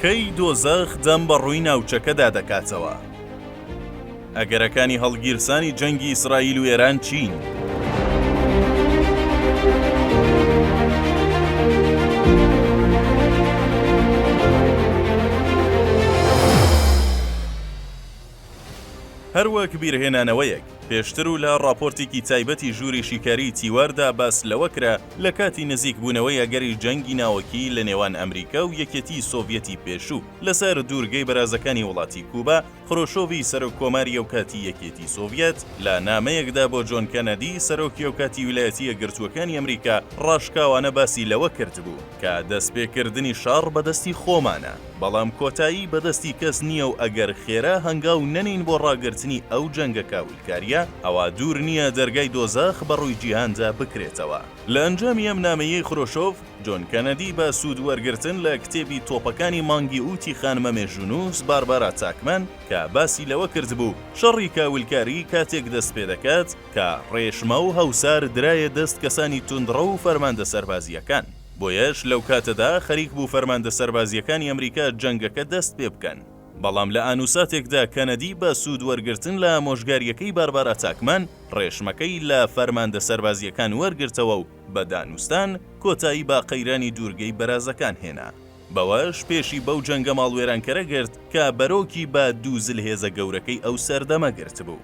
کەی دۆزەخ دەم بە ڕووی ناوچەکەدا دەکاتەوە. ئەگەرەکانی هەڵگیرسانی جەنگی ئیسرائیل و ئێران چین؟ هەروەک بیرهێنانەوەیەک پێشتر و لە راپۆرتێکی تایبەتی ژووری شیکاری تیواردا باس لەوە کرا لە کاتی نزیک بوونەوەی ئەگەری جەنگی ناوەکی لە نێوان ئەمریکا و یەکێتی سۆڤیەتی پێشوو لەسەر دوورگەی بەرازەکانی وڵاتی کوبا، خڕۆشۆڤی سەرۆک کۆماری ئەو کاتی یەکێتی سۆڤیەت لە نامەیەکدا بۆ جۆن کەنەدی سەرۆکی ئەو کاتی ویلایەتە یەکگرتووەکانی ئەمریکا ڕاشکاوانە باسی لەوە کردبوو کە دەستپێکردنی شار بەدەستی خۆمانە، بەڵام کۆتایی بەدەستی کەس نییە و ئەگەر خێرا هەنگاو نەنین بۆ ڕاگررتنی ئەو جەنگە کاولکاریە، ئەوە دوور نییە دەرگای دۆزەخ بەڕووی جیهاندا بکرێتەوە. لە ئەنجامی ئەم نامەیەی خڕۆشۆڤ، جۆن کەنەدی بە سوود وەرگرتن لە کتێبی تۆپەکانی مانگی وتی خانمە مێژوونوس باربارا چاکمەن کە باسی لەوە کردبوو شەڕی کاولکاری کاتێک دەست پێ دەکات کە ڕێشمە و هەوسار درایە دەست کەسانی توندڕە و فەرماندە سەربازیەکان. بۆیەش لەو کاتەدا خەریک بوو فەرماندە سەربازیەکانی ئەمریکا جەنگەکە دەست پێ بکەن. بەڵام لە ئانووساتێکدا کەنەدی بە سوود وەرگرتن لە مۆژگاریەکەی باربارا چاکمان ڕێشمەکەی لە فەرماندە سەربازیەکان وەرگرتەوە و بە دانوستان کۆتایی با قەیرانی دوورگەی بەرازەکان هێنا. بەوەش پێشی بەو جەنگە ماڵوێرانکەرە گرت کە بەرۆکی بە دوو زلهێزە گەورەکەی ئەو سەردەمە گرت بوو.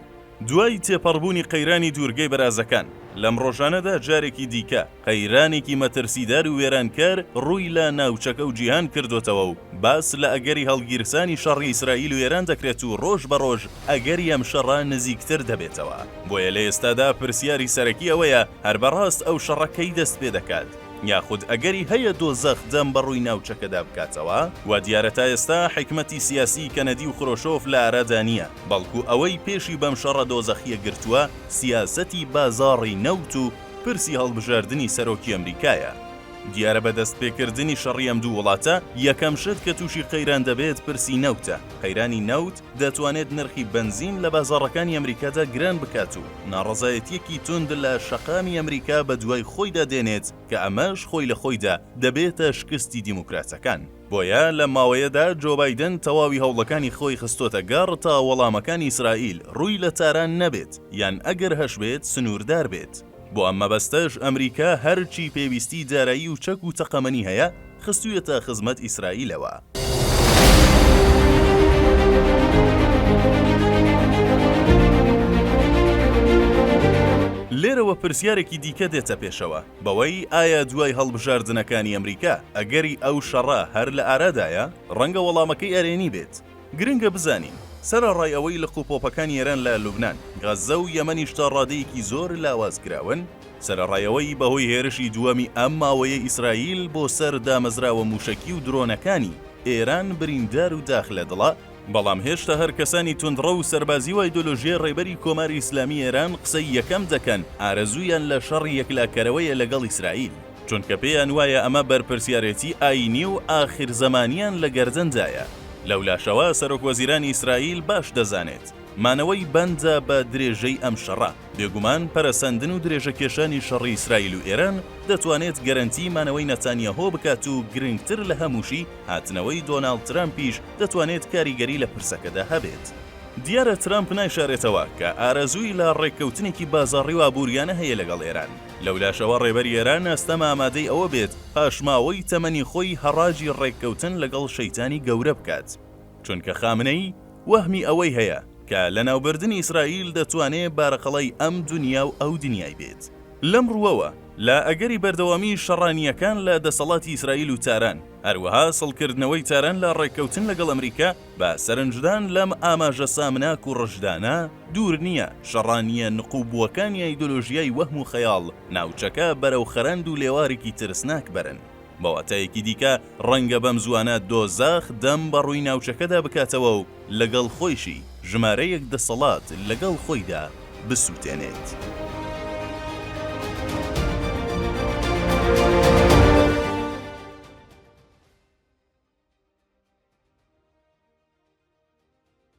دوای تێپەڕبوونی قەیرانی دوورگەی بەرازەکان لەم ڕۆژانەدا جارێکی دیکە قەیرانێکی مەترسیدار و وێرانکار ڕووی لە ناوچەکە و جیهان کردوتەوە و باس لە ئەگەری هەڵگیرسانی شەڕی ئیسرائیل و ئێران دەکرێت و ڕۆژ بە ڕۆژ ئەگەری ئەم شەڕە نزیکتر دەبێتەوە. بۆیە لە ئێستادا پرسیاری سەرەکی ئەوەیە هەر بەڕاست ئەو شەڕەکەی دەست پێ دەکات، یاخود ئەگەری هەیە دۆزەخ دەم بەڕووی ناوچەکەدا بکاتەوە. و دیارە تا ئێستا حکمەتی سیاسی کەنەدی و خڕۆشۆڤ لە ئارادا نییە، بەڵکو ئەوەی پێشی بەم شەڕە دۆزەخیە گرتووە سیاسەتی بازاڕی نەوت و پرسی هەڵبژاردننی سەرۆکی ئەمریکایە. دیارە بەدەست پێکردنی شەڕی ئەم دوو وڵاتە یەکەم شت کە تووشی قەیران دەبێت پرسی نەوتە. قەیرانی نەوت دەتوانێت نرخی بنزین لە بازاڕەکانی ئەمریکادا گران بکات و ناڕەزایەتیەکی تند لە شەقامی ئەمریکا بە دوای خۆیدا دێنێت کە ئەمەش خۆی لە خۆیدا دەبێتە شکستی دیموکراتەکان. بۆیە لە ماوەیەدا جۆ بایدن تەواوی هەوڵەکانی خۆی خستۆتە گەڕ تا وەڵامەکانی ئیسرائیل ڕووی لە تاران نەبێت یان ئەگەر هەش بێت سنووردار بێت. بۆ ئەم مەبەستەش ئەمریکا هەرچی پێویستی دارایی و چەک و تەقەمەنی هەیە خستوویەتە خزمەت ئیسرائیلەوە. لێرەوە پرسیارێکی دیکە دێتە پێشەوە بەوەی ئایا دوای هەڵبژاردنەکانی ئەمریکا ئەگەری ئەو شەڕە هەر لە ئارادایە ڕەنگە وەڵامەکەی ئەرێنی بێت. گرنگە بزانین سەرەڕای ئەوەی لە قوپۆپەکانی ئێران لە لوبنان، غەزە و یەمەنیش تا ڕادەیەکی زۆر لاوازکراون، سەرەڕایەوەی بەهۆی هێرشی دووەمی ئەم ماوەیە ئیسرائیل بۆ سەر دامەزراوە موشەکی و درۆنەکانی ئێران بریندار و داخلە دڵە. بەڵام هێشتا هەر کەسانی توندڕە و سەربازی و ئایدۆلۆژیای ڕێبەری کۆماری ئیسلامی ئێران قسەی یەکەم دەکەن ئارەزویان لە شەڕی یەکلاکەرەوەیە لەگەڵ ئیسرائیل، چونکە پێیان وایە ئەمە بەرپرسیارەتی ئاینی و ئاخر زەمانیان لە گەردەندایە. لەولاشەوە سەرۆک وەزیرانی ئیسرائیل باش دەزانێت مانەوەی بەندە بە درێژەی ئەم شەڕە. بێگومان پەرەسەندن و درێژەکێشانی شەڕی ئیسرائیل و ئێران دەتوانێت گەرانتی مانەوەی نەتانیاهۆ بکات و گرنگتر لە هەمووشی هاتنەوەی دۆناڵد ترامپیش دەتوانێت کاریگەری لە پرسەکەدا هەبێت. دیارە ترامپ نایشارێتەوە کە ئارەزووی لە ڕێککەوتنێکی بازاڕی و ئابووریانە هەیە لەگەڵ ئێران. لەولاشەوە ڕێبەری ئێران ئەستەمە ئامادەی ئەوە بێت پاشماوەی تەمەنی خۆی هەڕاجی ڕێککەوتن لەگەڵ شەیتانی گەورە بکات، چونکە خامنەی وەهمی ئەوەی هەیە کە لە ناوبردنی ئیسرائیل دەتوانێت بارەقەڵەی ئەم دنیا و ئەو دنیای بێت. لەم ڕووەوە لە ئەگەری بەردەوامی شەڕانیەکان لە دەسەڵاتی ئیسرائیل و تاران، هەروەها سڵکردنەوەی تاران لە ڕێککەوتن لەگەڵ ئەمریکا بە سەرنجدان لەم ئاماژە سامناک و ڕژدانە دوور نییە شەڕانیە نقوبووەکانی ئایدۆلۆژیای وەهم و خەیاڵ ناوچەکە بەرەو خەرەند و لێوارێکی ترسناک بەرن. بەواتایەکی دیکە ڕەنگە بەم زوانە دۆزەخ دەم بە ڕووی ناوچەکەدا بکاتەوە و لەگەڵ خۆیشی ژمارەیەک دەسەڵات لەگەڵ خۆیدا بسووتێنێت.